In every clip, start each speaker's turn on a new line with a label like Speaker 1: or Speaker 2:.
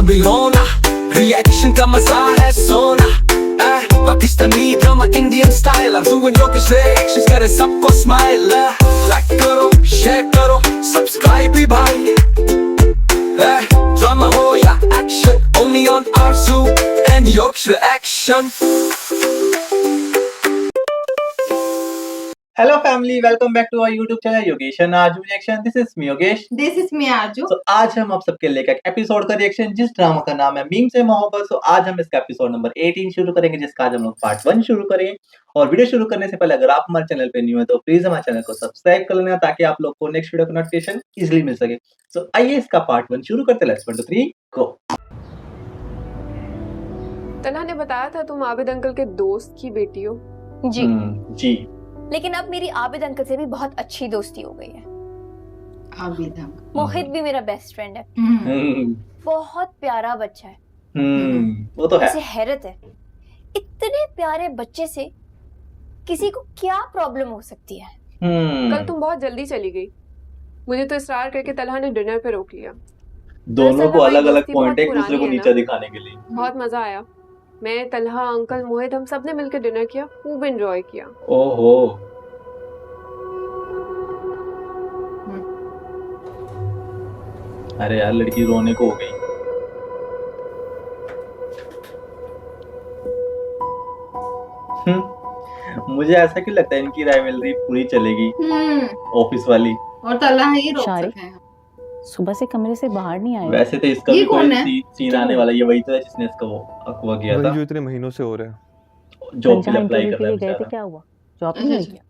Speaker 1: कभी रोना, रिएक्शन का मजा है सोना। Pakistani drama Indian style, I'm doing Yogesh reactions, करे सबको स्माइल। लाइक करो, शेयर करो, सब्सक्राइब भी भाई। ड्रामा हो या action, only on Arzu and Yogesh reaction।
Speaker 2: Hello family, welcome back to our YouTube channel Yogesh and Arzu reaction. This is me Yogesh,
Speaker 3: this is me Arzu.
Speaker 2: तो आज हम आप सबके लेकर एपिसोड का रिएक्शन जिस ड्रामा का नाम है मीम से मोहब्बत। तो आज हम इसका एपिसोड नंबर 18 शुरू करेंगे, जिसका आज हम लोग पार्ट 1 शुरू करेंगे। और वीडियो शुरू करने से पहले अगर आप हमारे चैनल पे न्यू है तो प्लीज हमारे चैनल को सब्सक्राइब कर लेना, ताकि आप लोग को नेक्स्ट वीडियो का नोटिफिकेशन इजीली मिल सके। तो आइए इसका पार्ट 1 शुरू करते हैं। लेट्स 1 2 3 गो।
Speaker 4: तन्हा ने बताया था तुम आबिद अंकल के दोस्त की बेटी हो।
Speaker 5: जी
Speaker 2: जी,
Speaker 5: लेकिन अब मेरी आबिद अंकल से भी बहुत अच्छी दोस्ती हो गई है।
Speaker 3: आबिद अंकल,
Speaker 5: मोहित भी मेरा बेस्ट फ्रेंड है। बहुत प्यारा बच्चा है।
Speaker 2: वो तो है।
Speaker 5: उसे हैरत है, इतने प्यारे बच्चे से किसी को क्या प्रॉब्लम हो सकती है।
Speaker 4: कल तुम बहुत जल्दी चली गई, मुझे तो इसरार करके तन्हा ने डिनर पे रोक लिया।
Speaker 2: दोनों को अलग अलग
Speaker 4: दोस्ती
Speaker 2: पॉइंट है, एक
Speaker 4: बहुत
Speaker 2: दूसरे को
Speaker 4: पुरानी है
Speaker 2: नीचा
Speaker 4: ना।
Speaker 2: दिखाने के लिए।
Speaker 4: बहुत मजा आया। मैं, तन्हा, अंकल, मोहित, हम सब ने मिलकर डिनर किया, खूब एंजॉय किया।
Speaker 2: ओहो, अरे यार लड़की रोने को हो गई। मुझे ऐसा क्यों लगता है इनकी राइवलरी पूरी चलेगी, ऑफिस वाली।
Speaker 3: और तला ही रोक
Speaker 6: शारी?
Speaker 3: सके हैं।
Speaker 6: सुबह से कमरे से बाहर नहीं आए।
Speaker 2: वैसे तो इसका
Speaker 3: ये
Speaker 2: भी
Speaker 3: कौन
Speaker 2: कोई
Speaker 3: है?
Speaker 2: सीन आने वाला है। ये वही तो है जिसने इसका वो अगवा किया
Speaker 7: वही
Speaker 2: था,
Speaker 7: जो इतने महीनों से हो रहा है।
Speaker 2: जॉब के
Speaker 6: जहाँ
Speaker 2: लिए अप्लाई
Speaker 6: इंटरव्यू
Speaker 2: कर
Speaker 6: के
Speaker 2: रहा है
Speaker 6: लिए गए थे,
Speaker 2: बेचारा।
Speaker 6: क्या हुआ? जॉब नहीं
Speaker 3: अच्छा,
Speaker 6: मिली?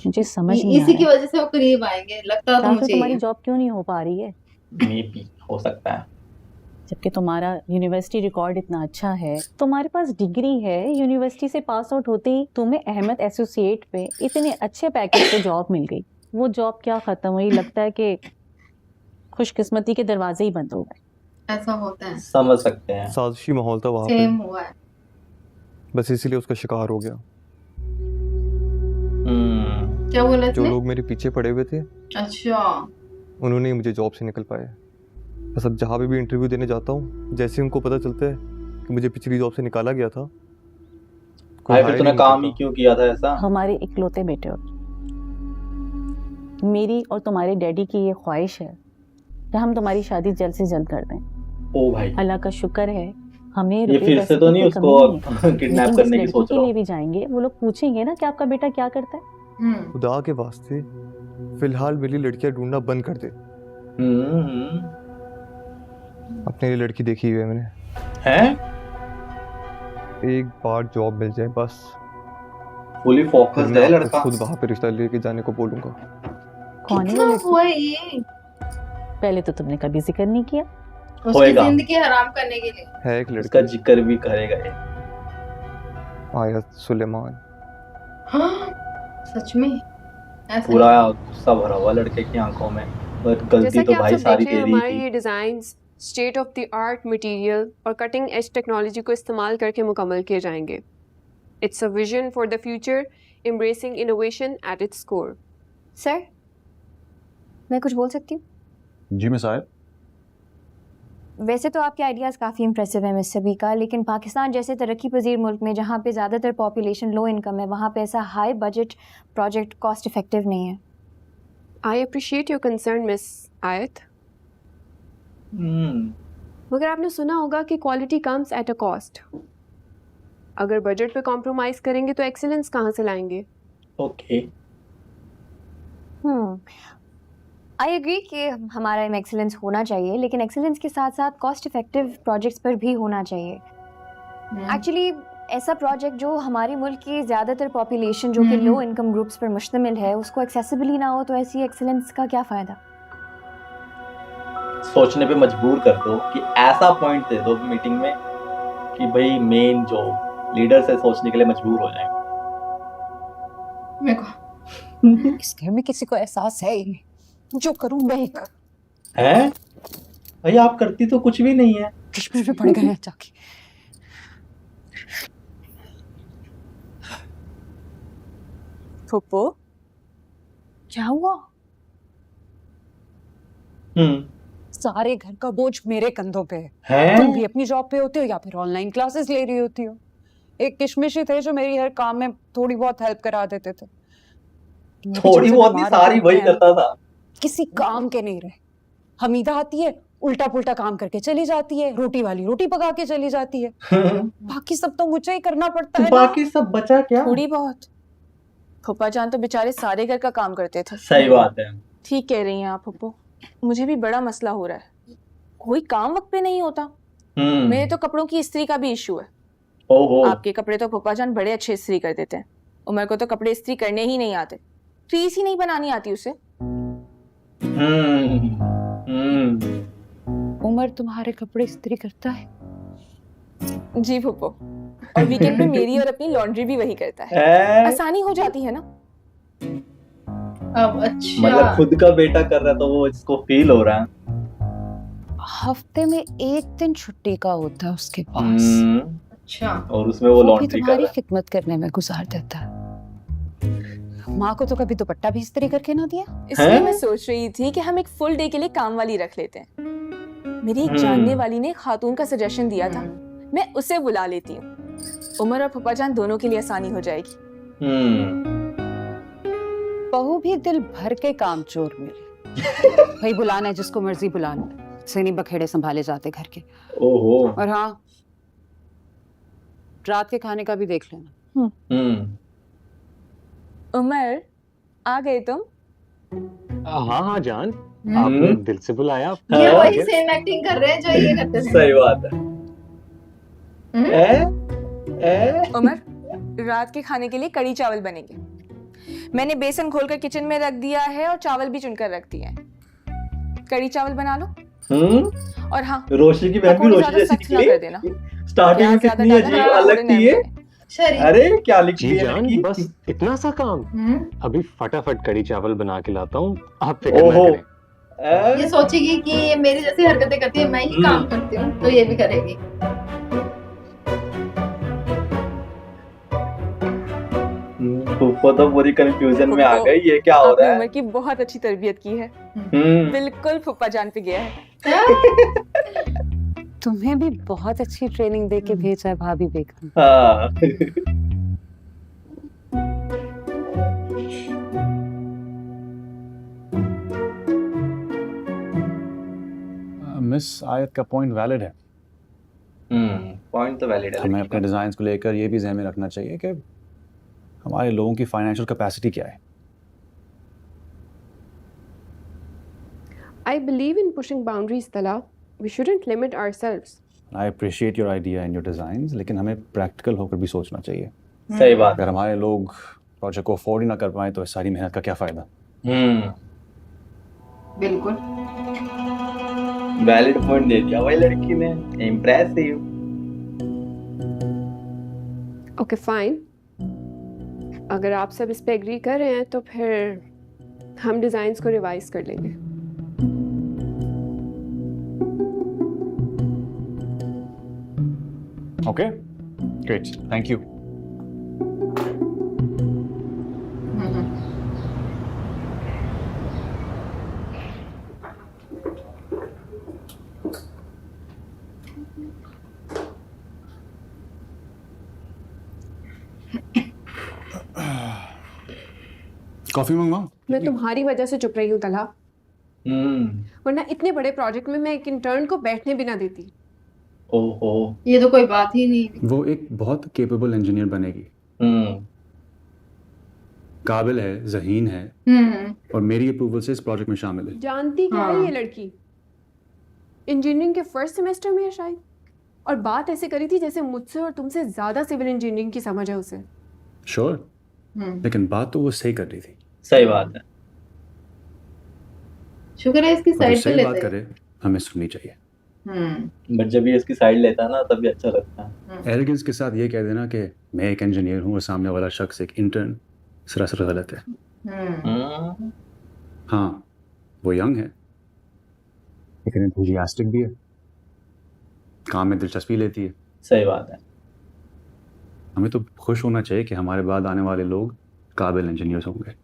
Speaker 6: मुझे समझ नहीं आ
Speaker 3: इसी की
Speaker 6: रहा है,
Speaker 3: वजह से वो करीब आएंगे, लगता तो
Speaker 6: क्या फिर
Speaker 3: मुझे
Speaker 6: तुम्हारी
Speaker 3: ही है।
Speaker 6: जॉब क्यों नहीं हो पा रही है,
Speaker 2: मे बी हो सकता है।
Speaker 6: जबकि तुम्हारा यूनिवर्सिटी रिकॉर्ड इतना अच्छा है, तुम्हारे पास डिग्री है, यूनिवर्सिटी से पास आउट होते ही तुम्हें अहमद एसोसिएट पे इतने अच्छे पैकेज पे जॉब मिल गई। वो जॉब क्या खत्म हुई? लगता है कि खुशकिस्मती के दरवाजे ही बंद हो गए।
Speaker 3: ऐसा होता है,
Speaker 2: समझ सकते हैं।
Speaker 7: साजिशी माहौल था वहाँ
Speaker 3: सेम
Speaker 7: पे,
Speaker 3: हुआ है।
Speaker 7: बस इसीलिए उसका शिकार हो गया।
Speaker 3: क्या बोला
Speaker 7: जो
Speaker 3: इसने?
Speaker 7: लोग मेरे पीछे पड़े हुए थे,
Speaker 3: अच्छा,
Speaker 7: उन्होंने ही मुझे जॉब से निकल पाए। बस अब जहाँ पे भी इंटरव्यू देने जाता हूँ, जैसे ही उनको पता चलता है कि मुझे पिछली जॉब से निकाला गया था, कोई
Speaker 2: भाई
Speaker 7: हायर
Speaker 2: फिर तूने
Speaker 7: नहीं
Speaker 2: काम ही
Speaker 7: करता।
Speaker 2: क्यों किया था ऐसा?
Speaker 6: हमारे इकलौते बेटे हो। मेरी और तुम्हारे डैडी की ये ख्वाहिश है कि हम तुम्हारी शादी जल्द से जल्द कर दें।
Speaker 2: ओ भाई,
Speaker 6: अल्लाह का शुक्र है, हमें
Speaker 2: ये
Speaker 6: रुपए
Speaker 2: फिर
Speaker 6: पैसे
Speaker 2: से तो
Speaker 6: की
Speaker 2: नहीं
Speaker 6: कोई
Speaker 2: उसको
Speaker 6: कमी नहीं है।
Speaker 2: किडनैप
Speaker 6: लेकिन
Speaker 2: करने
Speaker 6: जिस
Speaker 2: की सोच
Speaker 6: लड़की
Speaker 2: रहा
Speaker 6: के लिए
Speaker 2: हूँ।
Speaker 6: भी जाएंगे, वो लोग पूछेंगे ना कि आपका बेटा क्या करता है।
Speaker 7: खुदा के वास्ते फिलहाल मेरी लड़कियां ढूंढना बंद कर दे। अपने लिए लड़की देखी हुई है मैंने,
Speaker 2: हैं?
Speaker 7: एक बार जॉब मिल जाए बस,
Speaker 2: फुली
Speaker 7: फिर
Speaker 2: फोकस्ड
Speaker 7: मैं
Speaker 2: है
Speaker 7: आपको
Speaker 2: लड़का।
Speaker 7: खुद वहाँ पे रिश्ता लेके जाने को बोलूंगा।
Speaker 6: कौन है
Speaker 3: कितना
Speaker 6: वो लड़की?
Speaker 3: हुआ है ये?
Speaker 6: पहले तो तुमने कभी जिक्र नहीं किया।
Speaker 3: उसकी
Speaker 2: होएगा।
Speaker 3: जिंदगी हराम करने के लिए।
Speaker 7: है एक
Speaker 2: इसका
Speaker 7: लड़का,
Speaker 2: जिक्र भी करेगा ये।
Speaker 7: आयत सुलेमान।
Speaker 3: हाँ, सच में ऐसा
Speaker 2: पूरा
Speaker 3: है?
Speaker 2: गुस्सा भरा हुआ लड़के की आंखों में, बट गलती
Speaker 4: जैसा
Speaker 2: तो
Speaker 4: कि आप
Speaker 2: भाई
Speaker 4: सब
Speaker 2: सारी
Speaker 4: देख रहे हैं,
Speaker 2: तेरी
Speaker 4: हमारे
Speaker 2: थी।
Speaker 4: ये designs state of the art material और कटिंग एज टेक्नोलॉजी को इस्तेमाल करके मुकम्मल किए जाएंगे। It's a vision for the future, embracing innovation at its core.
Speaker 5: Sir, मैं कुछ बोल सकती हूँ?
Speaker 8: जी मैं साहब।
Speaker 5: वैसे तो आपके आइडियाज़ काफ़ी इंप्रेसिव हैं मिस्टर बीका, लेकिन पाकिस्तान जैसे तरक्की पजीर मुल्क में जहाँ पे ज़्यादातर पॉपुलेशन लो इनकम है, वहाँ पे ऐसा high budget project cost effective नहीं है।
Speaker 4: I appreciate your concern miss आयत, मगर आपने सुना होगा कि quality comes at a cost. अगर बजट पे कॉम्प्रोमाइज़ करेंगे तो एक्सीलेंस कहाँ से लाएंगे?
Speaker 2: ओके,
Speaker 5: आई एग्री कि हमारा एम एक्सीलेंस होना चाहिए, लेकिन एक्सीलेंस के साथ साथ कॉस्ट इफेक्टिव प्रोजेक्ट्स पर भी होना चाहिए। एक्चुअली ऐसा प्रोजेक्ट जो हमारे मुल्क की ज़्यादातर पॉपुलेशन जो कि लो इनकम ग्रुप्स पर मुश्तमिल है, उसको एक्सेसिबल ही ना हो तो ऐसी एक्सीलेंस का क्या फ़ायदा?
Speaker 2: सोचने पे मजबूर कर दो कि ऐसा पॉइंट दे दो मीटिंग में कि भाई मेन जो लीडर से सोचने के लिए मजबूर हो जाए।
Speaker 3: मेरे को
Speaker 9: इस घर में किसी को एहसास है ही नहीं, जो करूं मैं ही करूं।
Speaker 2: हैं? भाई आप करती तो कुछ भी नहीं है।
Speaker 9: कश्मीर में पड़ गए हैं जाके। फुप्पो, क्या हुआ? सारे घर का बोझ मेरे कंधों पे है।
Speaker 2: हैं?
Speaker 9: तुम भी अपनी जॉब पे होते हो या फिर ऑनलाइन क्लासेस ले रही होती हो। एक किशमिशी थे जो मेरी हर काम में थोड़ी बहुत हेल्प करा देते थे।
Speaker 2: थोड़ी बहुत नहीं, सारी वही करता था।
Speaker 9: किसी काम के नहीं रहे। हमीदा आती है, उल्टा पुल्टा काम करके चली जाती है, रोटी वाली रोटी पका के चली जाती है। बाकी सब तो मुझे ही करना पड़ता है ना।
Speaker 2: बाकी सब बचा क्या?
Speaker 8: थोड़ी बहुत। फूफा जान तो बेचारे सारे घर का काम करते थे।
Speaker 2: सही बात है।
Speaker 8: ठीक कह रही हैं आप फूफो, मुझे भी बड़ा मसला हो रहा है। कोई काम वक्त पे नहीं होता। मेरे तो कपड़ों की इस्त्री का भी इशू है।
Speaker 2: ओहो।
Speaker 8: आपके कपड़े तो फूफा जान बड़े अच्छे इस्त्री कर देते हैं। उमर को तो कपड़े इस्त्री करने ही नहीं आते, क्रीज ही नहीं बनानी आती उसे।
Speaker 9: उमर तुम्हारे कपड़े इस्त्री करता है?
Speaker 8: जी फूफो, और वीकेंड पे मेरी और अपनी लॉन्ड्री भी वही करता है। आसानी हो जाती है ना।
Speaker 3: अब अच्छा
Speaker 2: मतलब खुद का बेटा कर रहा है तो वो इसको फील हो रहा है।
Speaker 9: हफ्ते में एक दिन छुट्टी का होता है उसके पास।
Speaker 3: अच्छा,
Speaker 2: और उसमें वो
Speaker 9: वो भी
Speaker 2: लॉन्ड्री कर
Speaker 9: तुम्हारी
Speaker 2: रहा है।
Speaker 9: खिदमत करने में गुजार देता है। माँ को तो कभी दुपट्टा भी इस्त्री करके ना दिया।
Speaker 8: इसलिए
Speaker 2: हैं?
Speaker 8: मैं सोच रही थी कि हम एक फुल डे के लिए काम वाली रख लेते हैं। मेरी एक जानने वाली ने खातून का सजेशन दिया था, मैं उसे बुला लेती हूँ। उमर और फूफा जान दोनों के लिए आसानी हो जाएगी।
Speaker 9: बहू भी दिल भर के काम चोर मिले। भाई बुलाना है जिसको मर्जी बुलाना, से नहीं बखेड़े संभाले जाते घर के।
Speaker 2: ओहो।
Speaker 9: और हाँ, रात के खाने का भी देख लेना।
Speaker 8: उमर, आ गए तुम?
Speaker 10: हाँ हाँ जान, आपने दिल से बुलाया।
Speaker 3: ये वही सेम एक्टिंग कर रहे हैं जो ये करते थे।
Speaker 2: सही बात है।
Speaker 8: उमर, रात के खाने के लिए कड़ी चावल बनेंगे। मैंने बेसन घोलकर किचन में रख दिया है और चावल भी चुनकर रख दिए हैं। कड़ी चावल बना लो। और हाँ,
Speaker 2: रोशनी की बहन भी
Speaker 8: पकौड़े
Speaker 2: रोशनी
Speaker 8: ज्यादा
Speaker 2: जैसी
Speaker 8: सख्त ना
Speaker 2: निकली।
Speaker 8: कर देना।
Speaker 2: स्टार्टिंग में
Speaker 8: प्याज ज्यादा
Speaker 2: कितनी
Speaker 8: डालना,
Speaker 2: अजीब
Speaker 8: पकौड़े
Speaker 2: अलग थी ये।
Speaker 8: नरम बने।
Speaker 3: शरीफ।
Speaker 2: अरे क्या लिखती
Speaker 10: जी
Speaker 2: है
Speaker 10: जान,
Speaker 2: लड़की?
Speaker 10: बस इतना सा काम। अभी फटाफट कड़ी चावल बना के लाता हूँ, आप फिक्र ना
Speaker 2: ओहो।
Speaker 10: करें।
Speaker 3: ये सोचेगी कि ये मेरी जैसी हरकतें करती है, मैं ही काम करती हूँ, तो ये भी करेगी।
Speaker 2: फूफो तो पूरी कंफ्यूजन में आ गई, ये क्या हो
Speaker 8: आपने
Speaker 2: रहा है?
Speaker 8: उमर की बहुत अच्छी तरबियत की है। बिल्कुल फूफा जान पे गया है।
Speaker 9: तुम्हें भी बहुत अच्छी ट्रेनिंग दे के भेजा है भाभी बेगम।
Speaker 2: हाँ।
Speaker 11: मिस आयत का पॉइंट वैलिड है।
Speaker 2: पॉइंट तो वैलिड है।
Speaker 11: हमें अपने डिजाइन को लेकर ये भी ध्यान में रखना चाहिए कि हमारे लोगों की फाइनेंशियल कैपेसिटी क्या है।
Speaker 4: I believe in pushing boundaries, Tala. We shouldn't limit ourselves.
Speaker 11: I appreciate your idea and your designs, लेकिन हमें प्रैक्टिकल होकर भी सोचना चाहिए।
Speaker 2: सही बात।
Speaker 11: अगर हमारे लोग प्रोजेक्ट को अफोर्ड ही ना कर पाए तो इस सारी मेहनत का क्या फायदा।
Speaker 3: बिल्कुल
Speaker 2: वैलिड पॉइंट दे दिया भाई लड़की ने। इम्प्रेसिव।
Speaker 4: Okay, fine. अगर आप सब इस पे एग्री कर रहे हैं तो फिर हम डिजाइन्स को रिवाइज कर लेंगे।
Speaker 11: Okay, great, thank you. Coffee मंगवाऊं?
Speaker 4: मैं तुम्हारी वजह से चुप रही हूँ तला, वरना इतने बड़े प्रोजेक्ट में मैं एक इंटर्न को बैठने भी ना देती।
Speaker 2: ओहो।
Speaker 3: ये तो कोई बात ही नहीं।
Speaker 11: वो एक बहुत केपेबल इंजीनियर बनेगी। काबिल है, ज़हीन है, और मेरी अप्रूवल से इस प्रोजेक्ट में शामिल है।
Speaker 4: जानती क्या है ये लड़की? इंजीनियरिंग के फर्स्ट सेमेस्टर में है शायद, और बात ऐसे करी थी जैसे मुझसे और तुमसे ज्यादा सिविल इंजीनियरिंग की समझ है उसे।
Speaker 11: श्योर, लेकिन बात तो वो सही कर रही थी।
Speaker 2: सही बात है।
Speaker 3: शुक्र है इसकी
Speaker 11: अगर
Speaker 3: साइड पे
Speaker 11: सही बात
Speaker 3: लेते
Speaker 11: करे हमें सुननी चाहिए।
Speaker 2: बट जब ये इसकी साइड लेता है ना तब भी अच्छा लगता है।
Speaker 11: एरोगेंस के साथ ये कह देना कि मैं एक इंजीनियर हूँ और सामने वाला शख्स एक इंटर्न, सरासर गलत है। हाँ, वो यंग है, लेकिन एंथुसियास्टिक भी है, काम में दिलचस्पी लेती है।
Speaker 2: सही बात है।
Speaker 11: हमें तो खुश होना चाहिए कि हमारे बाद आने वाले लोग काबिल इंजीनियर्स होंगे।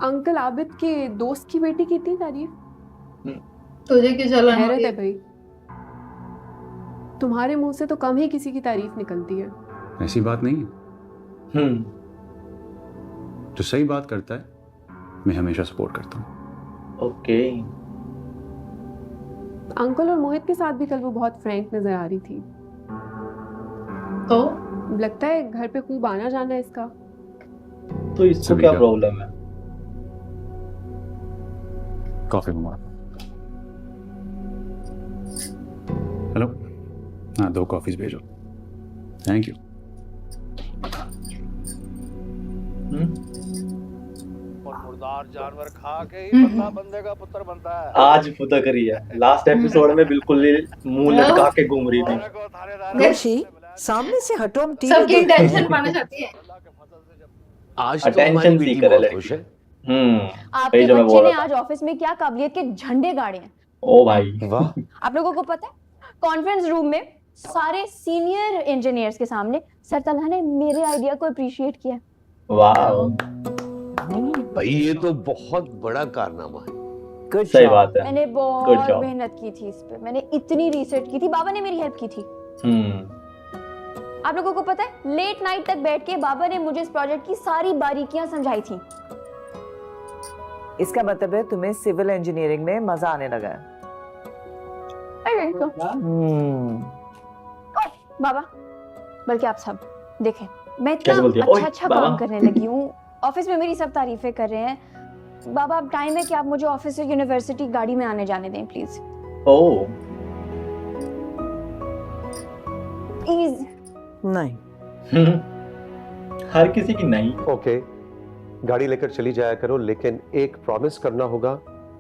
Speaker 4: अंकल आबिद के दोस्त की बेटी की इतनी तारीफ,
Speaker 3: तुझे क्यों चला
Speaker 4: हैरत है भाई। तुम्हारे मुंह से तो कम ही किसी की तारीफ निकलती है।
Speaker 11: ऐसी बात नहीं है, जो सही बात करता है मैं हमेशा सपोर्ट करता हूँ।
Speaker 2: ओके।
Speaker 4: अंकल और मोहित के साथ भी कल वो बहुत फ्रैंक नजर आ रही थी।
Speaker 3: तो
Speaker 4: लगता है घर पे खूब आना जाना है इसका।
Speaker 2: तो इसको क्या प्रॉब्लम है?
Speaker 11: कॉफी मंगवा। हेलो, हाँ 2 कॉफीज भेजो। Thank you.
Speaker 12: मुर्दार जानवर खा के ही बंदा बंदे का पुत्र बनता है।
Speaker 2: आज फुदक रही है। लास्ट एपिसोड में बिल्कुल ही मुंह लटका के घूम रही थी।
Speaker 13: खुशी, सामने से हटो, हम टीवी
Speaker 3: सबकी
Speaker 13: देख रहे हैं।
Speaker 3: टेंशन पाना चाहती है।
Speaker 12: आज तो
Speaker 2: अटेंशन
Speaker 12: हमारी
Speaker 2: सीकर
Speaker 12: बेटी
Speaker 2: है
Speaker 12: बहुत
Speaker 2: लड़की।
Speaker 12: खुश है।
Speaker 5: आपके
Speaker 2: जो मैं
Speaker 5: बच्चे
Speaker 2: बोल
Speaker 5: ने
Speaker 2: रहा था।
Speaker 5: आज ऑफिस में क्या काबिलियत के झंडे गाड़े हैं।
Speaker 2: ओ भाई
Speaker 12: वाह,
Speaker 5: आप लोगों को पता है, कॉन्फ्रेंस रूम में सारे सीनियर इंजीनियर्स के सामने सर तलहा ने मेरे आइडिया को अप्रिशिएट किया।
Speaker 2: वाह,
Speaker 12: भाई ये तो बहुत बड़ा कारनामा है।
Speaker 13: Good
Speaker 2: सही
Speaker 13: job.
Speaker 2: बात है।
Speaker 5: मैंने
Speaker 2: Good
Speaker 5: बहुत
Speaker 2: job.
Speaker 5: मेहनत की थी इस पे, मैंने इतनी रिसर्च की थी, बाबा ने मेरी हेल्प की थी। आप लोगों को पता है, लेट नाइट तक बैठ के बाबा ने मुझे इस प्रोजेक्ट की सारी बारीकियां समझाई थी।
Speaker 13: इसका मतलब है तुम्हें सिविल इंजीनियरिंग में मजा आने लगा है।
Speaker 5: बाबा, बल्कि आप सब देखें, मैं
Speaker 2: कैसे बोलती
Speaker 5: इतना
Speaker 2: है? ओए,
Speaker 5: अच्छा
Speaker 2: बाबा।
Speaker 5: काम करने लगी हूँ, ऑफिस में मेरी सब तारीफें कर रहे हैं। बाबा, अब टाइम है कि आप मुझे ऑफिस से यूनिवर्सिटी गाड़ी में आने जाने दें प्लीज।
Speaker 2: O
Speaker 5: please.
Speaker 13: नहीं,
Speaker 2: हर किसी की नहीं।
Speaker 14: ओके, गाड़ी लेकर चली जाया करो, लेकिन एक प्रॉमिस करना होगा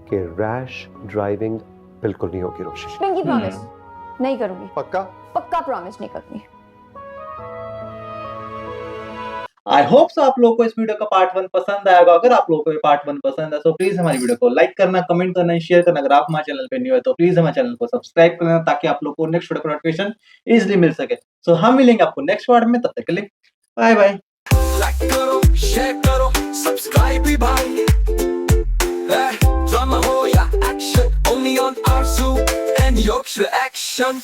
Speaker 14: कि रैश ड्राइविंग बिल्कुल नहीं होगी रोशी।
Speaker 5: पिंकी प्रॉमिस नहीं करूंगी,
Speaker 14: पक्का?
Speaker 5: पक्का प्रॉमिस नहीं करूंगी।
Speaker 2: आई होप सो आप लोगों को इस वीडियो का पार्ट 1 पसंद आएगा। अगर आप लोगों को ये पार्ट 1 पसंद है तो प्लीज हमारी वीडियो को लाइक करना, कमेंट करना, शेयर करना। अगर आप हमारे चैनल पे न्यू है तो प्लीज हमारे चैनल को सब्सक्राइब करना, ताकि आप लोग को नेक्स्ट वीडियो का नोटिफिकेशन इजीली मिल सके। सो हम मिलेंगे आपको नेक्स्ट पार्ट में, तब तक के लिए बाय बाय।
Speaker 1: लाइक करो, शेयर करो, सब्सक्राइब भी भाई। ड्रामा हो या action, only on Arzu and Yorkshire Action।